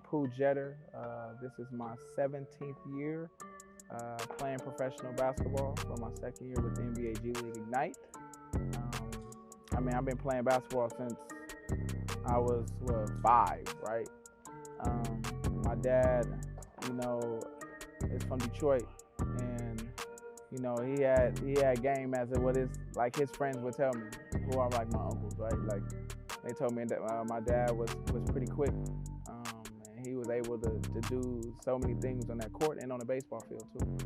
Pooh Jeter. This is my 17th year playing professional basketball, for my second year with the NBA G League Ignite. I've been playing basketball since I was 5, right? My dad, is from Detroit, and he had game as what is like his friends would tell me, who are like my uncles, right? Like they told me that my dad was pretty quick, and he was able to do so many things on that court and on the baseball field too.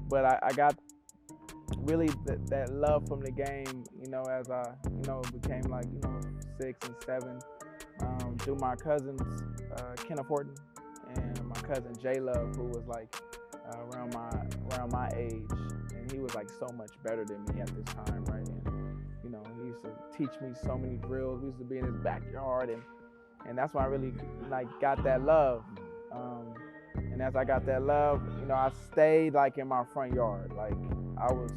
But I got really that love from the game, as I became like 6 and 7, through my cousins, Kenneth Horton and my cousin J Love, who was like around my age, and he was like so much better than me at this time, right? And he used to teach me so many drills. We used to be in his backyard, and that's why I really got that love. And as I got that love, I stayed like in my front yard. Like I was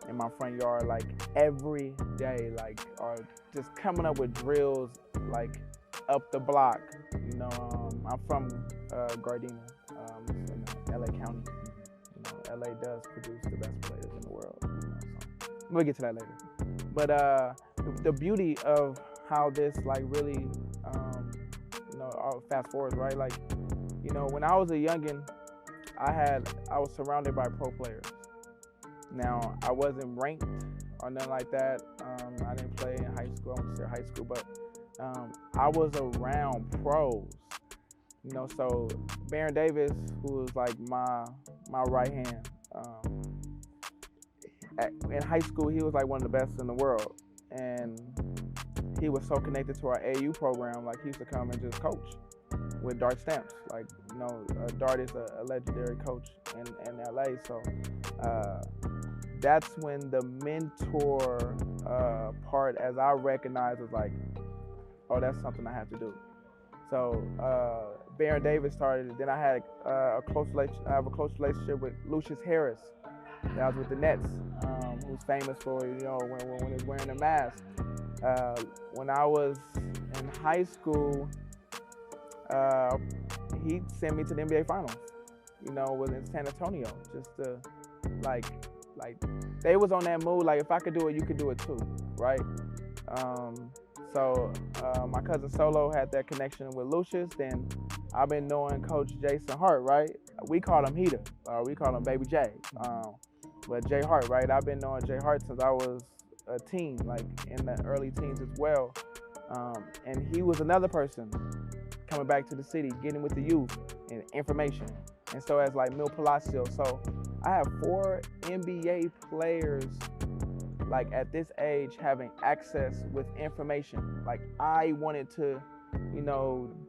in my front yard like every day, or just coming up with drills like up the block. I'm from Gardena, in LA County. LA does produce the best players in the world. So we'll get to that later. But the beauty of how this really, I'll fast forward, right? Like, when I was a youngin', I was surrounded by pro players. Now, I wasn't ranked or nothing like that. I didn't play in high school. I went to high school, but I was around pros. So Baron Davis, who was like my right hand, in high school, he was like one of the best in the world, and he was so connected to our AU program. Like he used to come and just coach with Dart Stamps. Like Dart is a legendary coach in LA. So that's when the mentor part, as I recognized, was like, oh, that's something I have to do. So Baron Davis started. Then I had a close relationship with Lucius Harris. That was with the Nets, who's famous for when he's wearing a mask. When I was in high school, he sent me to the NBA Finals. Was in San Antonio, just to like they was on that mood. Like if I could do it, you could do it too, right? So my cousin Solo had that connection with Lucius. Then I've been knowing Coach Jason Hart, right? We call him Heater, we call him Baby J. But Jay Hart, right? I've been knowing Jay Hart since I was a teen, like in the early teens as well. And he was another person coming back to the city, getting with the youth and information. And so as like Mil Palacio. So I have 4 NBA players like at this age having access with information. Like I wanted to,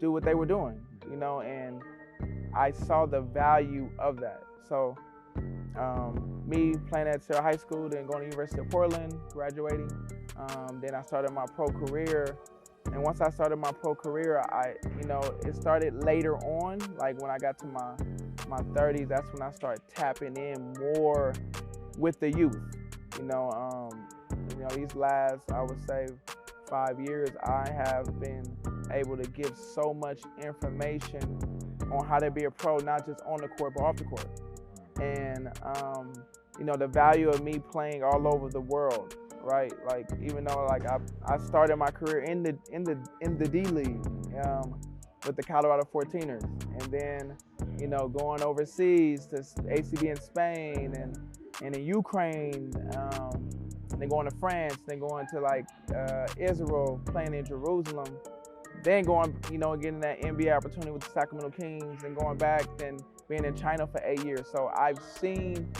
do what they were doing, and I saw the value of that. So me playing at Sarah High School, then going to University of Portland, graduating. Then I started my pro career. And once I started my pro career, it started later on. Like when I got to my 30s, that's when I started tapping in more with the youth. These last, I would say, 5 years, I have been able to give so much information on how to be a pro, not just on the court, but off the court. And, the value of me playing all over the world, right? Like, even though I started my career in the D League with the Colorado 14ers, and then, going overseas to ACB in Spain and in Ukraine, then going to France, then going to Israel, playing in Jerusalem, then going, getting that NBA opportunity with the Sacramento Kings, and going back, then being in China for 8 years. So I've seen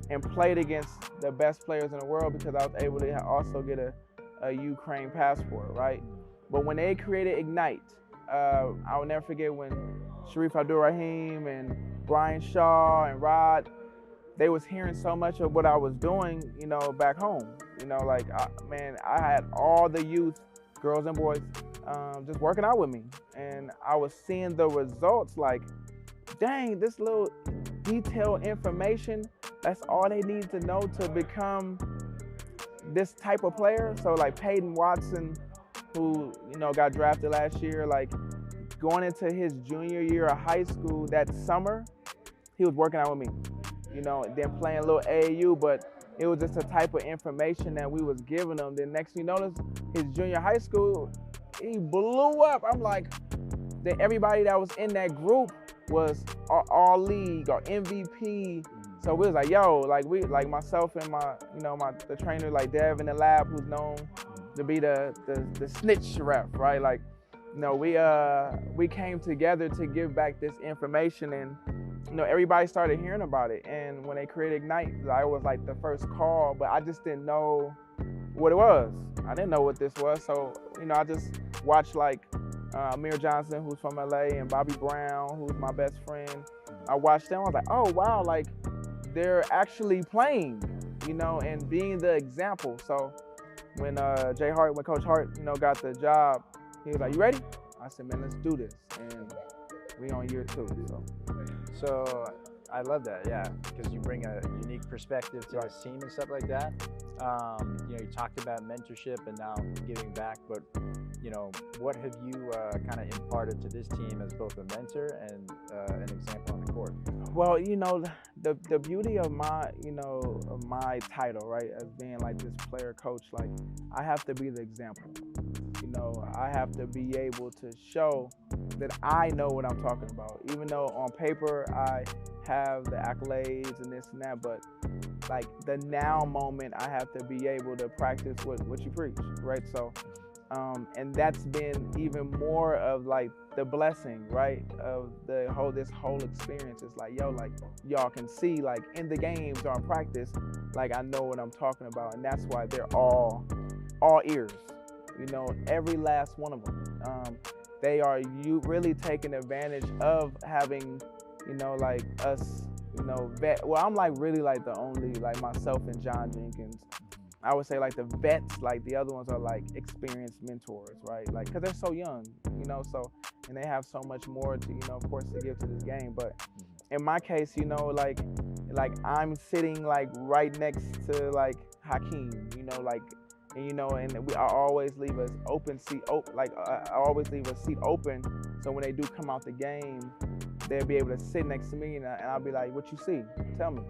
and played against the best players in the world because I was able to also get a Ukraine passport, right? But when they created Ignite, I will never forget when Sharif Abdul-Rahim and Brian Shaw and Rod, they was hearing so much of what I was doing, back home. I had all the youth, girls and boys, just working out with me. And I was seeing the results like, dang, this little detailed information, that's all they need to know to become this type of player. So like Peyton Watson, who, got drafted last year, like going into his junior year of high school that summer, he was working out with me, you know, and then playing a little AAU, but it was just the type of information that we was giving him. Then next thing you notice, his junior high school, he blew up. I'm like, that everybody that was in that group was all league or MVP. So we was like, yo, like myself and the trainer, like Dev in the lab, who's known to be the snitch ref, right? Like, you know, we came together to give back this information, and you know, everybody started hearing about it. And when they created Ignite, I was like the first call, but I just didn't know what it was. I didn't know what this was. So, you know, I just watched like Amir Johnson, who's from LA, and Bobby Brown, who's my best friend. I watched them. I was like, oh wow, like they're actually playing, you know, and being the example. So when when Coach Hart, you know, got the job, he was like, you ready? I said, man, let's do this. And we on year 2. So I love that, yeah, because you bring a unique perspective to this team and stuff like that. You know, you talked about mentorship and now giving back, but you know, what have you kind of imparted to this team as both a mentor and an example on the court? Well, you know, the beauty of my, you know, of my title, right, as being like this player coach, like I have to be the example. You know, I have to be able to show that I know what I'm talking about. Even though on paper I have the accolades and this and that, but like the now moment, I have to be able to practice what you preach, right? So, and that's been even more of like the blessing, right, of this whole experience. It's like, yo, like y'all can see, like in the games or in practice, like I know what I'm talking about, and that's why they're all ears. You know, every last one of them. They are really taking advantage of having, you know, like us, you know, well, I'm like really like the only, like myself and John Jenkins, I would say like the vets, like the other ones are like experienced mentors, right? Like, cause they're so young, you know, so, and they have so much more to, you know, of course, to give to this game. But in my case, you know, like I'm sitting like right next to like Hakeem, you know, like, and you know, and I always leave a seat open, so when they do come out the game, they'll be able to sit next to me, and I'll be like, "What you see? Tell me,"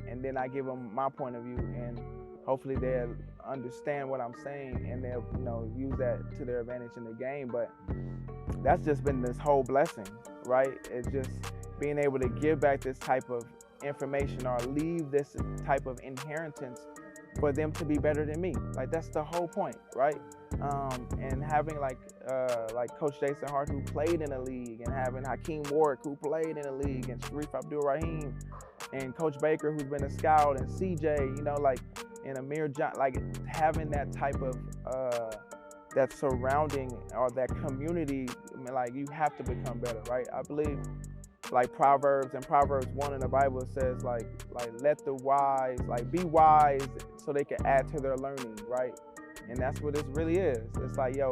and then I give them my point of view, and hopefully they'll understand what I'm saying, and they'll, you know, use that to their advantage in the game. But that's just been this whole blessing, right? It's just being able to give back this type of information or leave this type of inheritance for them to be better than me. Like that's the whole point, right? And having like Coach Jason Hart, who played in the league, and having Hakeem Warwick, who played in the league, and Sharif Abdul-Rahim, and Coach Baker, who's been a scout, and CJ, you know, like, and Amir John, like having that type of that surrounding or that community, I mean, like you have to become better, right? I believe like Proverbs 1 in the Bible says like let the wise, like be wise so they can add to their learning, right? And that's what this really is. It's like, yo,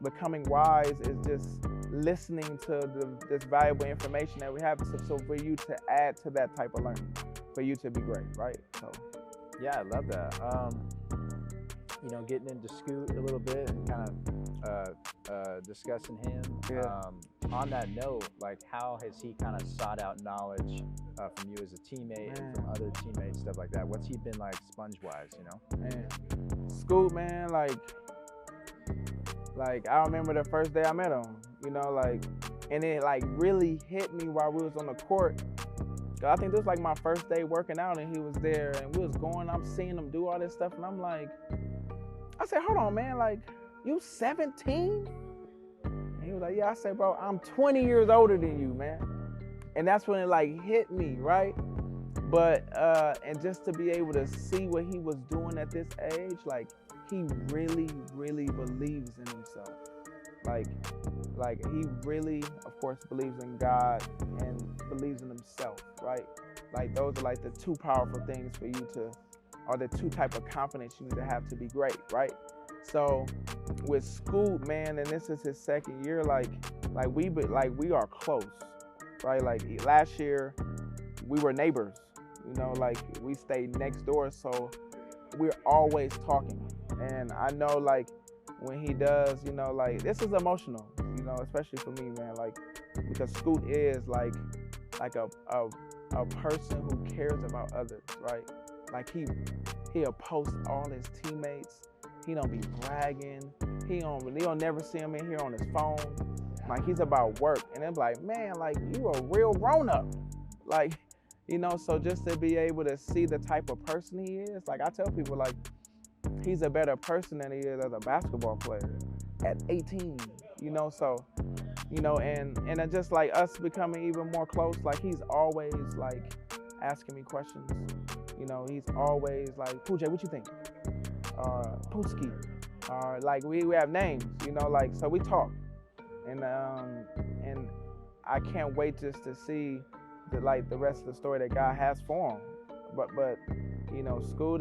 becoming wise is just listening to this valuable information that we have, so for you to add to that type of learning, for you to be great, right? So yeah, I love that. You know, getting into Scoot a little bit and kind of discussing him. Yeah. On that note, like how has he kind of sought out knowledge from you as a teammate and from other teammates, stuff like that? What's he been like sponge-wise, you know? Man, Scoot, man, like I remember the first day I met him, you know, like, and it like really hit me while we was on the court. I think this was like my first day working out, and he was there, and we was going, I'm seeing him do all this stuff, and I'm like, I said, hold on, man, like, you 17? And he was like, yeah. I said, bro, I'm 20 years older than you, man. And that's when it like hit me, right? But, and just to be able to see what he was doing at this age, like, he really, really believes in himself. Like he really, of course, believes in God and believes in himself, right? Like those are like the two powerful things for you to, or the two type of confidence you need to have to be great, right? So with Scoot, man, and this is his second year, like we are close, right? Like last year we were neighbors, you know, like we stayed next door, so we're always talking. And I know like when he does, you know, like this is emotional, you know, especially for me, man, like because Scoot is like a person who cares about others, right? Like he'll post all his teammates. He don't be bragging. You'll never see him in here on his phone. Like he's about work, and I'm like, man, like you a real grown up, like, you know. So just to be able to see the type of person he is, like I tell people, like he's a better person than he is as a basketball player at 18, you know. So, you know, and it's just like us becoming even more close. Like he's always like asking me questions, you know. He's always like, Pooh Jeter, what you think? Pooski, like we have names, you know, like, so we talk, and I can't wait just to see the rest of the story that God has for him. But you know, Scoot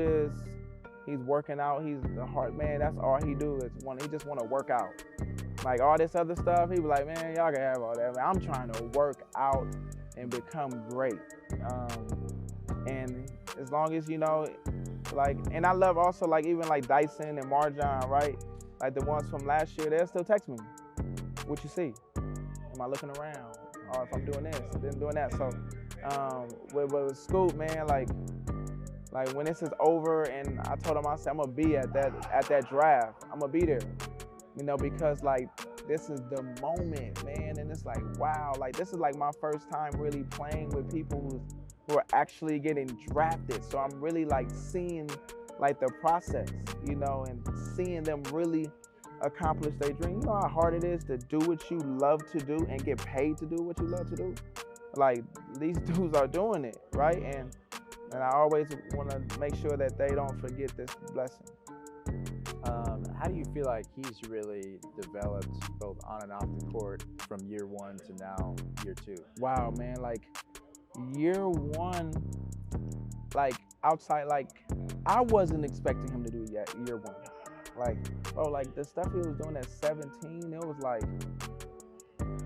he's working out. He's the heart man. That's all he do is he just want to work out. Like all this other stuff, he was like, man, y'all can have all that. Man, I'm trying to work out and become great. And as long as, you know, like, and I love also like even like Dyson and Marjan, right? Like the ones from last year, they'll still text me, what you see? Am I looking around? Or if I'm doing this, then doing that. So with Scoot, man, like when this is over, and I told him, I said, I'm gonna be at that draft. I'm gonna be there, you know, because like this is the moment, man. And it's like, wow, like this is like my first time really playing with people who are actually getting drafted. So I'm really like seeing like the process, you know, and seeing them really accomplish their dream. You know how hard it is to do what you love to do and get paid to do what you love to do? Like these dudes are doing it, right? And I always want to make sure that they don't forget this blessing. How do you feel like he's really developed both on and off the court from year one to now year two? Wow, man, like year one, like outside, like I wasn't expecting him to do yet year one. Like, bro, like the stuff he was doing at 17, it was like,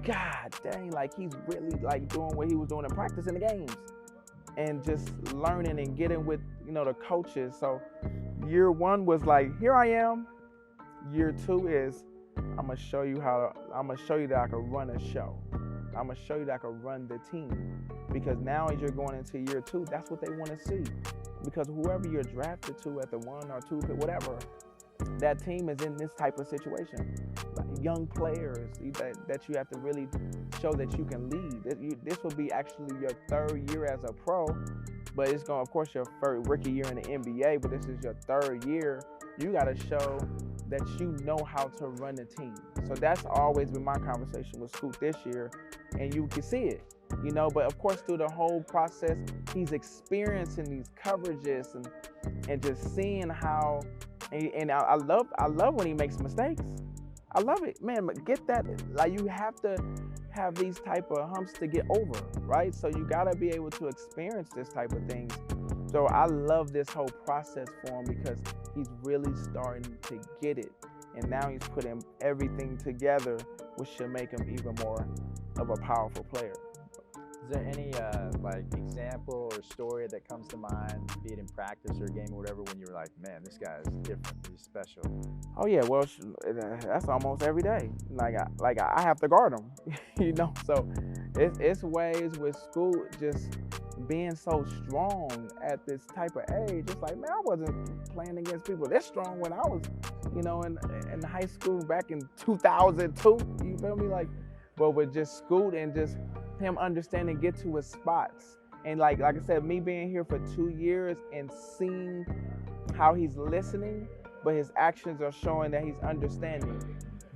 God dang, like he's really like doing what he was doing in practice in the games and just learning and getting with, you know, the coaches. So year one was like, here I am. Year two is, I'm gonna show you that I can run a show. I'm gonna show you that I can run the team. Because now as you're going into year two, that's what they want to see. Because whoever you're drafted to at the 1 or 2, whatever, that team is in this type of situation. Like young players that you have to really show that you can lead. This will be actually your 3rd year as a pro, but it's going, of course, your first rookie year in the NBA, but this is your 3rd year. You got to show that you know how to run a team. So that's always been my conversation with Scoot this year, and you can see it, you know. But of course, through the whole process, he's experiencing these coverages and just seeing how. And I love when he makes mistakes. I love it, man. But get that, like you have to have these type of humps to get over, right? So you gotta be able to experience this type of things. So I love this whole process for him because he's really starting to get it, and now he's putting everything together, which should make him even more of a powerful player. Is there any like example or story that comes to mind, be it in practice or a game or whatever, when you were like, man, this guy is different, he's special? Oh yeah, well that's almost every day. Like I have to guard him, you know. So it's ways with Scoot just being so strong at this type of age. It's like, man, I wasn't playing against people this strong when I was, you know, in high school back in 2002. You feel me? Like, but with just Scoot and just him understanding, get to his spots. And like I said, me being here for 2 years and seeing how he's listening, but his actions are showing that he's understanding.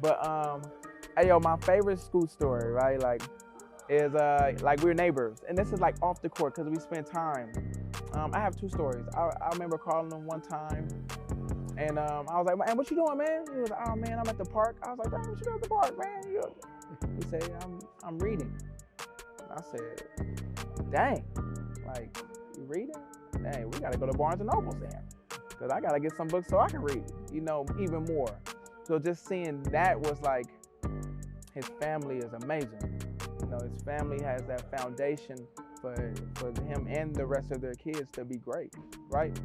But my favorite Scoot story, right? Like, is like we're neighbors, and this is like off the court because we spend time. I have 2 stories. I remember calling him one time, and I was like, man, what you doing, man? He was like, oh man, I'm at the park. I was like, what you doing at the park, man? He said, I'm reading. I said, dang, like, you reading? Dang, we gotta go to Barnes & Noble then, because I gotta get some books so I can read, you know, even more. So just seeing that was like, his family is amazing. You know, his family has that foundation for him and the rest of their kids to be great, right?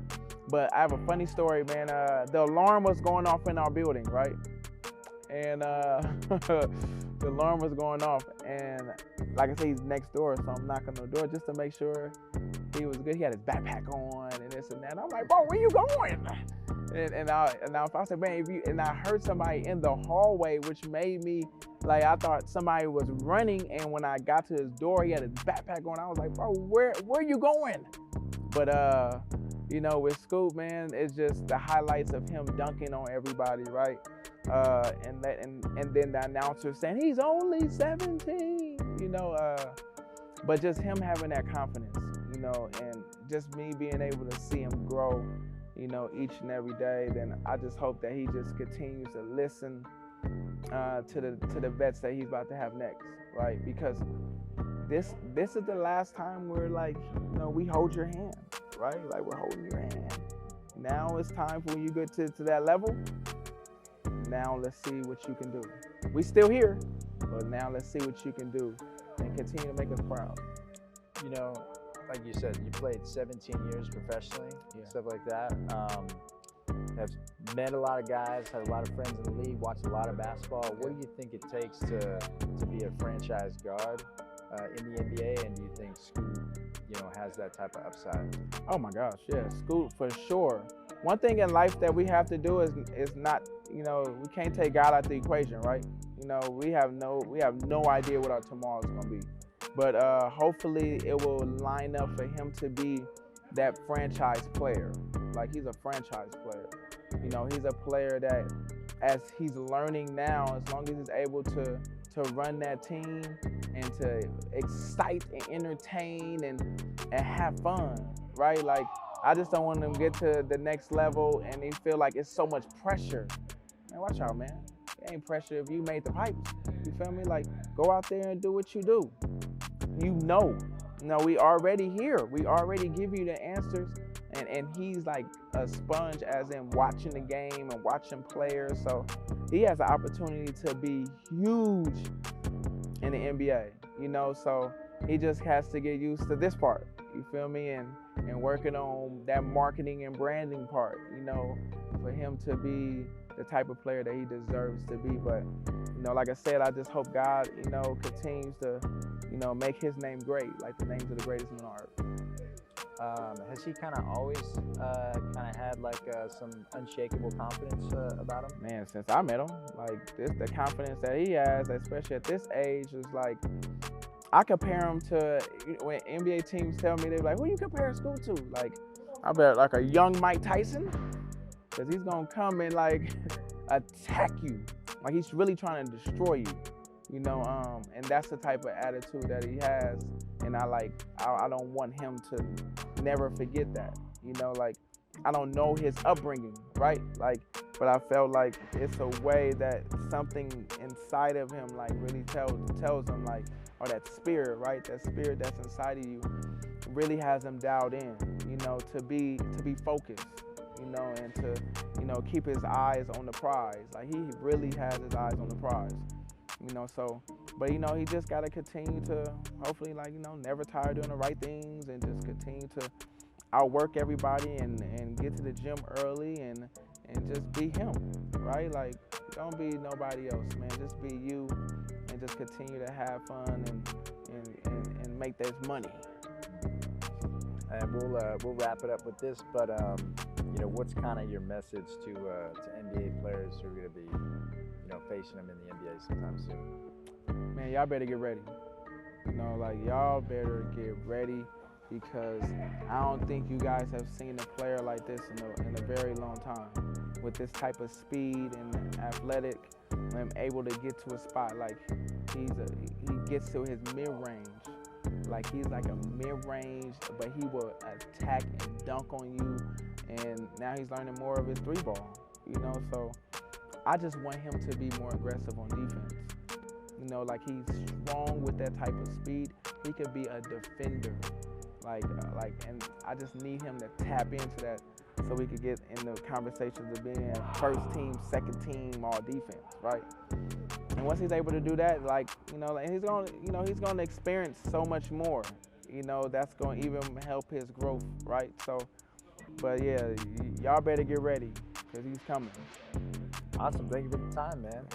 But I have a funny story, man. The alarm was going off in our building, right? And the alarm was going off, and like I said, he's next door, so I'm knocking on the door just to make sure he was good. He had his backpack on and this and that. I'm like, bro, where you going? And I said, man, and I heard somebody in the hallway, which made me, like, I thought somebody was running, and when I got to his door, he had his backpack on. I was like, bro, where you going? But, you know, with Scoot, man, it's just the highlights of him dunking on everybody, right? And then the announcer saying, he's only 17, you know, but just him having that confidence, you know, and just me being able to see him grow, you know, each and every day. Then I just hope that he just continues to listen to the vets that he's about to have next, right? Because this is the last time we're like, you know, we hold your hand, right? Like, we're holding your hand. Now it's time for when you get to that level. Now let's see what you can do. We still here, but now let's see what you can do and continue to make us proud. You know, like you said, you played 17 years professionally, stuff like that. Have met a lot of guys, had a lot of friends in the league, watched a lot of basketball. What do you think it takes to be a franchise guard in the NBA, and do you think Scoot, you know, has that type of upside? Oh my gosh, yeah, Scoot for sure. One thing in life that we have to do is not, you know, we can't take God out the equation, right? You know, we have no idea what our tomorrow is gonna be, but hopefully it will line up for him to be that franchise player. Like, he's a franchise player. You know, he's a player that, as he's learning now, as long as he's able to run that team and to excite and entertain and have fun, right? Like, I just don't want them to get to the next level and they feel like it's so much pressure. Man, watch out, man. It ain't pressure if you made the pipes. You feel me? Like, go out there and do what you do. You know, we already here. We already give you the answers. And he's like a sponge, as in watching the game and watching players. So he has the opportunity to be huge in the NBA, you know? So he just has to get used to this part, you feel me? And working on that marketing and branding part, you know, for him to be the type of player that he deserves to be. But, you know, like I said, I just hope God, you know, continues to, you know, make his name great, like the names of the greatest men on earth. Has he kind of always had like some unshakable confidence about him? Man, since I met him, like the confidence that he has, especially at this age, is like, I compare him to, when NBA teams tell me, they're like, who you compare Scoot to? Like, I bet like a young Mike Tyson, because he's gonna come and like attack you, like he's really trying to destroy you. You know, and that's the type of attitude that he has, and I don't want him to never forget that. You know, like, I don't know his upbringing, right? Like, but I felt like it's a way that something inside of him, like, really tells him, like, or that spirit, right? That spirit that's inside of you really has him dialed in, you know, to be focused, you know, and to, you know, keep his eyes on the prize. Like, he really has his eyes on the prize. You know, so, but, you know, he just got to continue to, hopefully, like, you know, never tire doing the right things, and just continue to outwork everybody and get to the gym early and just be him, right? Like, don't be nobody else, man. Just be you, and just continue to have fun and make this money. And we'll wrap it up with this, but you know, what's kind of your message to NBA players who are going to be, you know, facing them in the NBA sometime soon? Man, y'all better get ready. You know, like, y'all better get ready, because I don't think you guys have seen a player like this in a very long time, with this type of speed and athletic, and able to get to a spot. Like, he gets to his mid-range. Like, he's like a mid-range, but he will attack and dunk on you. And now he's learning more of his three ball, you know? So I just want him to be more aggressive on defense. You know, like, he's strong with that type of speed. He could be a defender. And I just need him to tap into that, so we could get in the conversations of being first team, second team, all defense, right? And once he's able to do that, like, you know, like, he's gonna experience so much more, you know, that's going to even help his growth, right? So, but yeah, y'all better get ready because he's coming. Awesome. Thank you for the time, man.